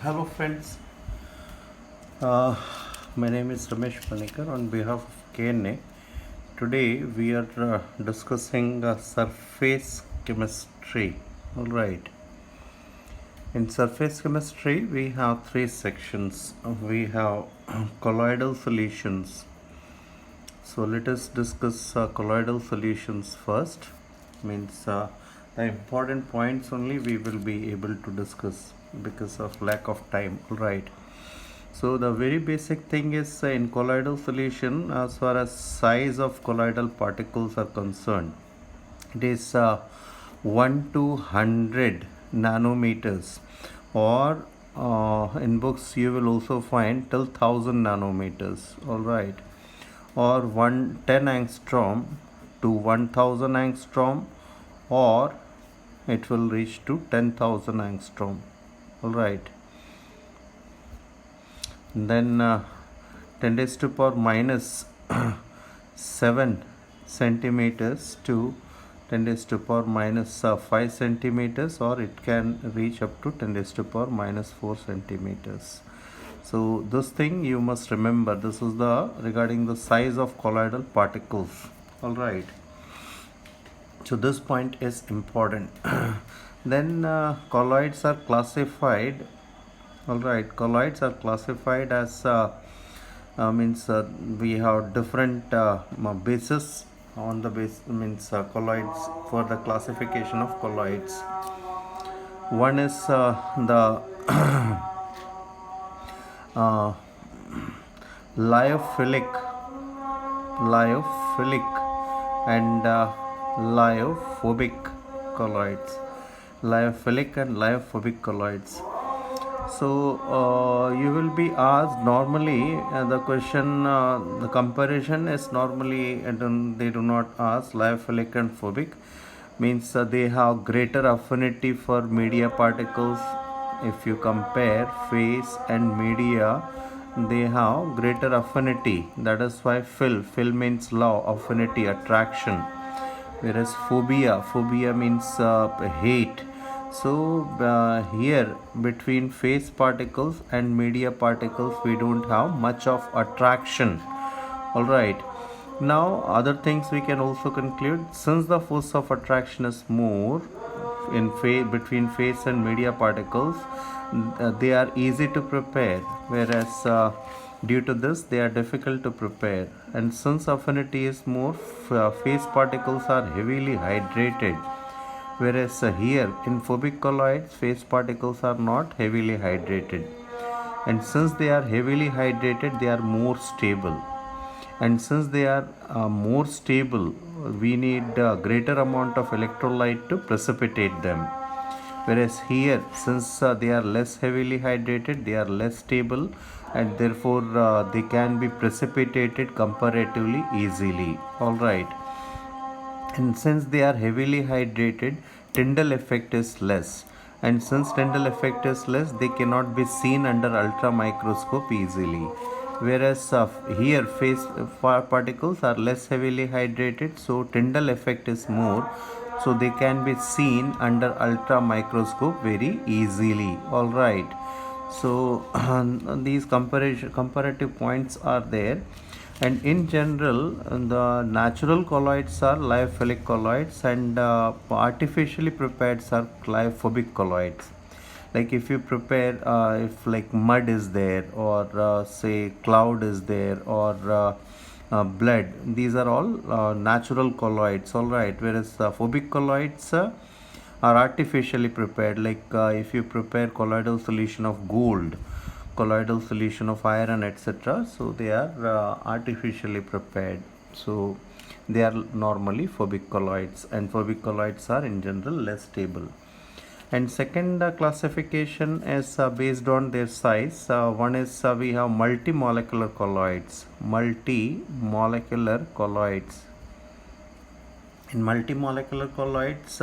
Hello, friends. Uh, my name is Ramesh Panikar on behalf of KNA. Today we are discussing surface chemistry. All right. In surface chemistry, we have three sections. We have colloidal solutions. So let us discuss colloidal solutions first. Means the important points only we will be able to discuss because of lack of time. All right. So the very basic thing is in colloidal solution, as far as size of colloidal particles are concerned, it is 1 to 100 nanometers, or in books you will also find till 1000 nanometers. All right, or 110 angstrom to 1000 angstrom, or it will reach to 10,000 angstrom. All right. Then 10 raised to power minus 7 centimeters to 10 raised to power minus 5 centimeters, or it can reach up to 10 raised to power minus 4 centimeters. So this thing you must remember. This is the regarding the size of colloidal particles. All right. So this point is important. Then colloids are classified. All right, colloids are classified as means we have different bases on the base, means colloids, for the classification of colloids. One is the uh, lyophilic, and lyophobic colloids. Lyophilic and lyophobic colloids. So you will be asked normally the question, the comparison is normally they do not ask lyophilic and phobic, means they have greater affinity for media particles. If you compare phase and media, they have greater affinity. That is why Phil means love, affinity, attraction, whereas phobia means hate. So here between phase particles and media particles we don't have much of attraction. All right. Now other things we can also conclude, since the force of attraction is more in between phase and media particles, they are easy to prepare, whereas due to this they are difficult to prepare. And since affinity is more, phase particles are heavily hydrated, whereas here in phobic colloids phase particles are not heavily hydrated. And since they are heavily hydrated, they are more stable. And since they are more stable, we need a greater amount of electrolyte to precipitate them. Whereas here, since they are less heavily hydrated, they are less stable, and therefore they can be precipitated comparatively easily. All right. And since they are heavily hydrated, Tyndall effect is less. And since Tyndall effect is less, they cannot be seen under ultra microscope easily. Whereas here phase particles are less heavily hydrated, so Tyndall effect is more, so they can be seen under ultra microscope very easily. All right. So these comparative points are there. And in general, the natural colloids are lyophilic colloids, and artificially prepared are lyophobic colloids. Like if you prepare, if like mud is there, or say cloud is there, or blood, these are all natural colloids. All right. Whereas phobic colloids are artificially prepared. Like if you prepare colloidal solution of gold, colloidal solution of iron, etc., so they are artificially prepared. So they are normally phobic colloids, and phobic colloids are in general less stable. And second classification is based on their size. One is we have multimolecular colloids. In multimolecular colloids,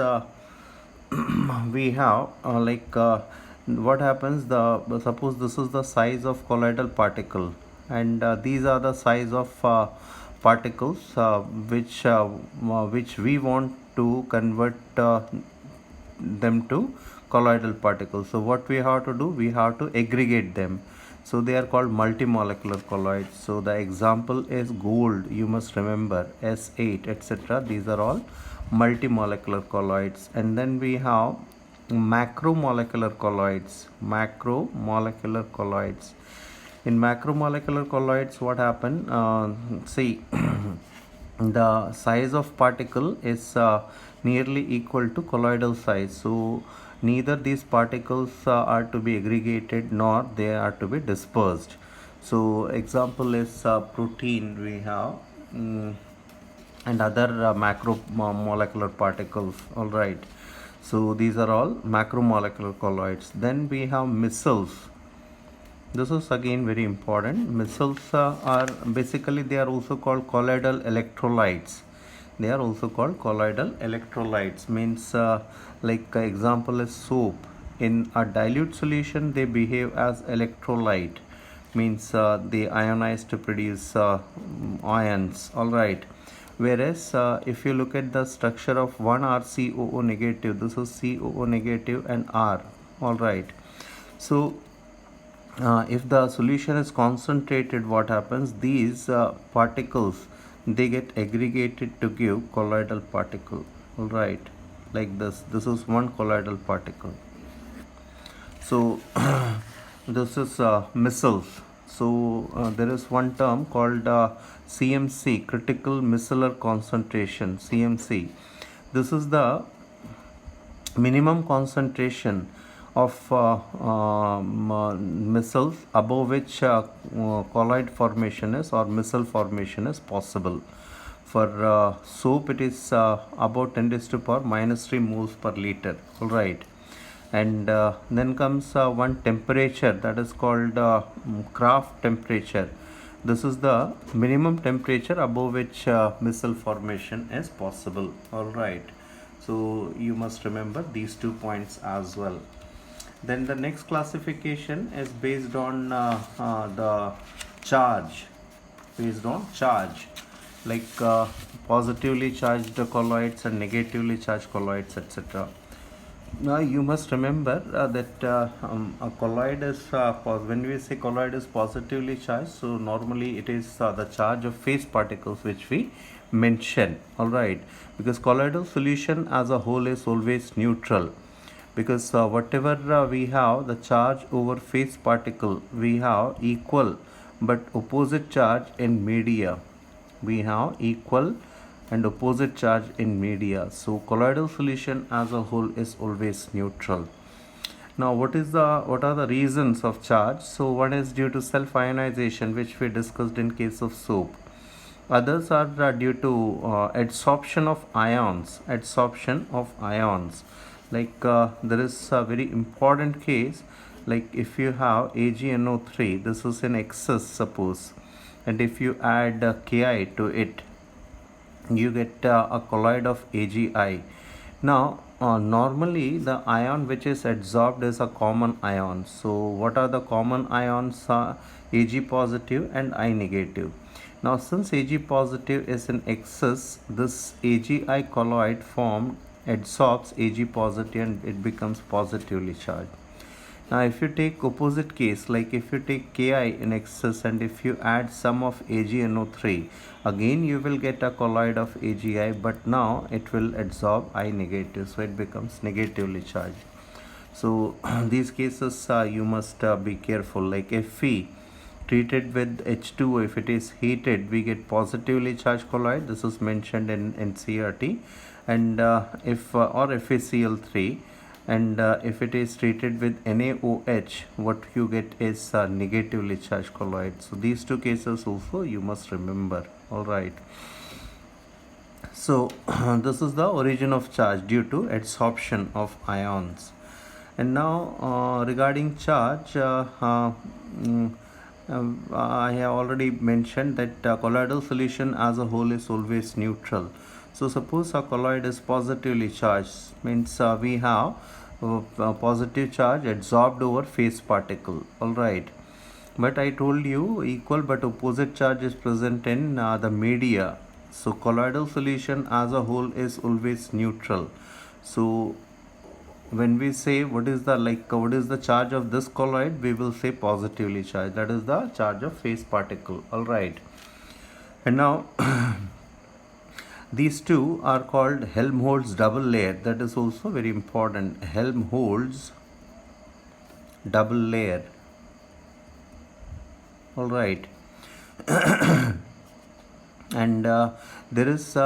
we have what happens, the suppose this is the size of colloidal particle, and these are the size of particles which we want to convert them to colloidal particles. So what we have to do, we have to aggregate them. So they are called multimolecular colloids. So the example is gold, you must remember, S8, etc. These are all multimolecular colloids. And then we have macromolecular colloids. Macromolecular colloids. In macromolecular colloids, what happen? See, the size of particle is nearly equal to colloidal size. So neither these particles are to be aggregated nor they are to be dispersed. So example is protein we have, and other macromolecular particles. All right. So these are all macromolecular colloids. Then we have micelles. This is again very important. Micelles are basically, they are also called colloidal electrolytes. They are also called colloidal electrolytes. Means like example is soap. In a dilute solution, they behave as electrolyte. Means they ionize to produce ions. All right. Whereas if you look at the structure of one RCOO negative, this is COO negative and R. All right. So if the solution is concentrated, what happens? These particles, they get aggregated to give colloidal particle. All right, like this. This is one colloidal particle. So this is micelles. So there is one term called CMC, critical micellar concentration, CMC. This is the minimum concentration of micelles above which colloid formation is, or micelle formation is possible. For soap, it is about 10 to the power minus 3 moles per liter. All right. And then comes one temperature, that is called Kraft temperature. This is the minimum temperature above which micelle formation is possible. All right. So you must remember these 2 points as well. Then the next classification is based on the charge. Based on charge, like positively charged colloids and negatively charged colloids, etc. Now you must remember that a colloid is when we say colloid is positively charged, so normally it is the charge of phase particles which we mention. All right, because colloidal solution as a whole is always neutral, because whatever we have, the charge over phase particle, we have equal but opposite charge in media. We have equal and opposite charge in media. So colloidal solution as a whole is always neutral. Now what are the reasons of charge? So one is due to self ionization, which we discussed in case of soap. Others are due to adsorption of ions. Like there is a very important case, like if you have AgNO3, this is in excess suppose, and if you add Ki to it, you get a colloid of AgI. Now normally the ion which is adsorbed is a common ion. So what are the common ions? Ag positive and I negative. Now since Ag positive is in excess, this AgI colloid formed adsorbs Ag positive and it becomes positively charged. Now if you take opposite case, like if you take Ki in excess and if you add some of AgNO3, again you will get a colloid of AgI, but now it will adsorb I negative, so it becomes negatively charged. So these cases you must be careful. Like if we treated with H2O, if it is heated, we get positively charged colloid. This is mentioned in CRT. And if or FeCl3, and if it is treated with NaOH, what you get is negatively charged colloid. So these two cases also you must remember. All right. So this is the origin of charge due to adsorption of ions. And now regarding charge, I have already mentioned that colloidal solution as a whole is always neutral. So suppose a colloid is positively charged, means we have positive charge adsorbed over phase particle. All right. But I told you equal but opposite charge is present in the media. So colloidal solution as a whole is always neutral. So when we say what is the charge of this colloid, we will say positively charged. That is the charge of phase particle. All right. And now these two are called Helmholtz double layer. That is also very important. Helmholtz double layer. All right. And there is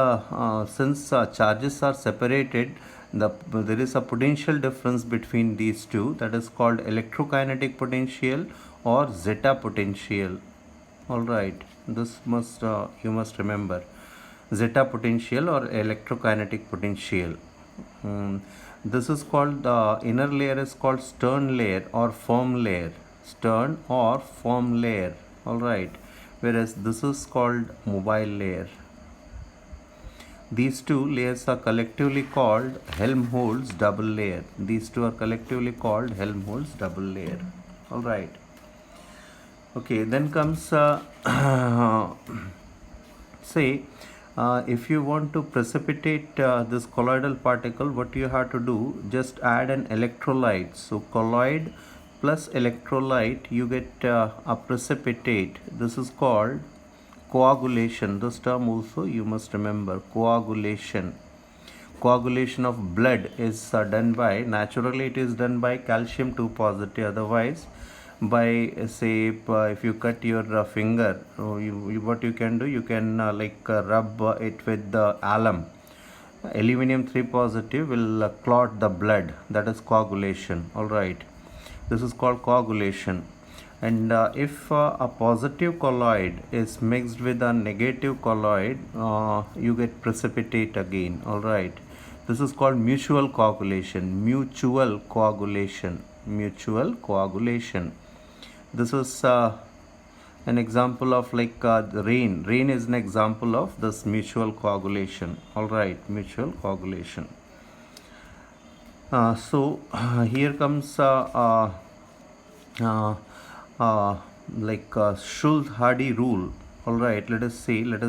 since charges are separated, there is a potential difference between these two, that is called electrokinetic potential or zeta potential. All right, this must you must remember, zeta potential or electrokinetic potential. This is called, the inner layer is called Stern layer or firm layer. Stern or firm layer. All right, whereas this is called mobile layer. These two layers are collectively called Helmholtz double layer. These two are collectively called Helmholtz double layer. All right. Okay, then comes say if you want to precipitate this colloidal particle, what you have to do, just add an electrolyte. So colloid plus electrolyte, you get a precipitate. This is called coagulation. This term also you must remember, coagulation. Coagulation of blood is done by, naturally it is done by calcium 2 positive, otherwise by say if you cut your finger, what you can do, you can rub it with the alum. Aluminum 3 positive will clot the blood, that is coagulation. All right, this is called coagulation. And if a positive colloid is mixed with a negative colloid, you get precipitate again. All right, this is called mutual coagulation. Mutual coagulation. Mutual coagulation. This is an example of the rain. Rain is an example of this mutual coagulation. All right, mutual coagulation. So here comes Schulz-Hardy rule. All right, let us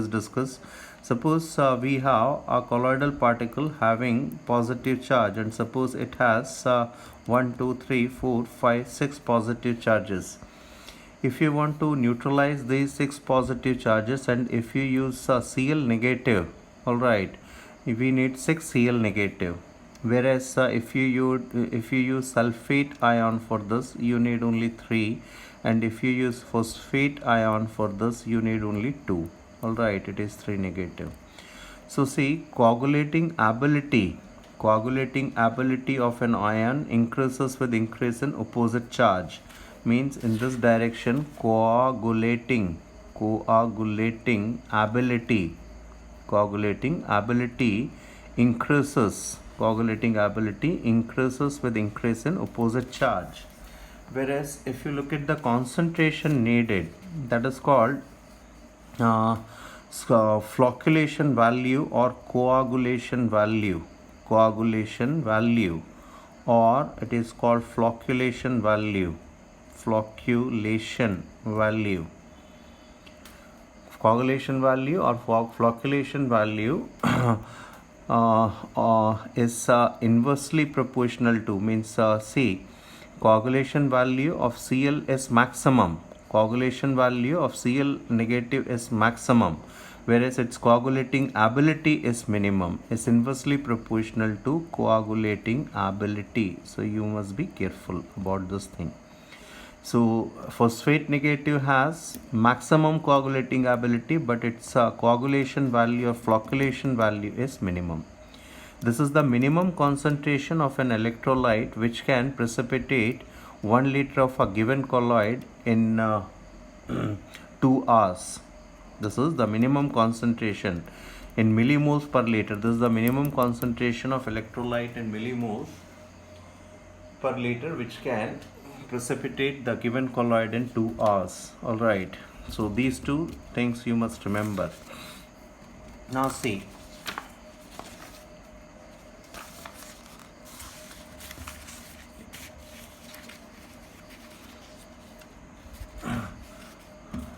discuss. Suppose we have a colloidal particle having positive charge, and suppose it has 1, 2, 3, 4, 5, 6 positive charges. If you want to neutralize these 6 positive charges, and if you use Cl negative, all right, we need 6 Cl negative. Whereas if you use sulfate ion for this, you need only 3, and if you use phosphate ion for this, you need only 2. All right, it is 3 negative. So see, coagulating ability of an ion increases with increase in opposite charge. Means in this direction, coagulating ability increases. Coagulating ability increases with increase in opposite charge. Whereas if you look at the concentration needed, that is called flocculation value or coagulation value, or it is called flocculation value. Coagulation value or flocculation value is inversely proportional to, means see, coagulation value of Cl is maximum. Coagulation value of Cl negative is maximum, whereas its coagulating ability is minimum. Is inversely proportional to coagulating ability. So you must be careful about this thing. So phosphate negative has maximum coagulating ability, but its coagulation value or flocculation value is minimum. This is the minimum concentration of an electrolyte which can precipitate 1 liter of a given colloid in 2 hours. This is the minimum concentration in millimoles per liter. This is the minimum concentration of electrolyte in millimoles per liter which can precipitate the given colloid in 2 hours. All right, so these two things you must remember. Now see,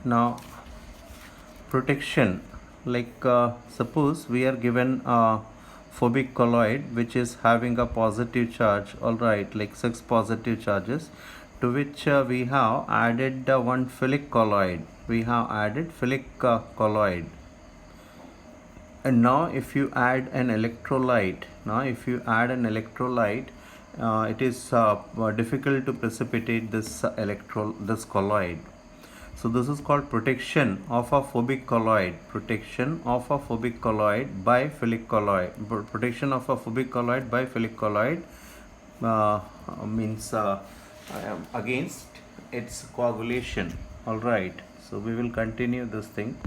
now protection, suppose we are given phobic colloid which is having a positive charge, all right, like 6 positive charges, to which we have added one philic colloid. We have added philic colloid. And now if you add an electrolyte, it is difficult to precipitate this colloid. So this is called protection of a phobic colloid. Protection of a phobic colloid by philic colloid. Protection of a phobic colloid by philic colloid means against its coagulation. All right. So we will continue this thing.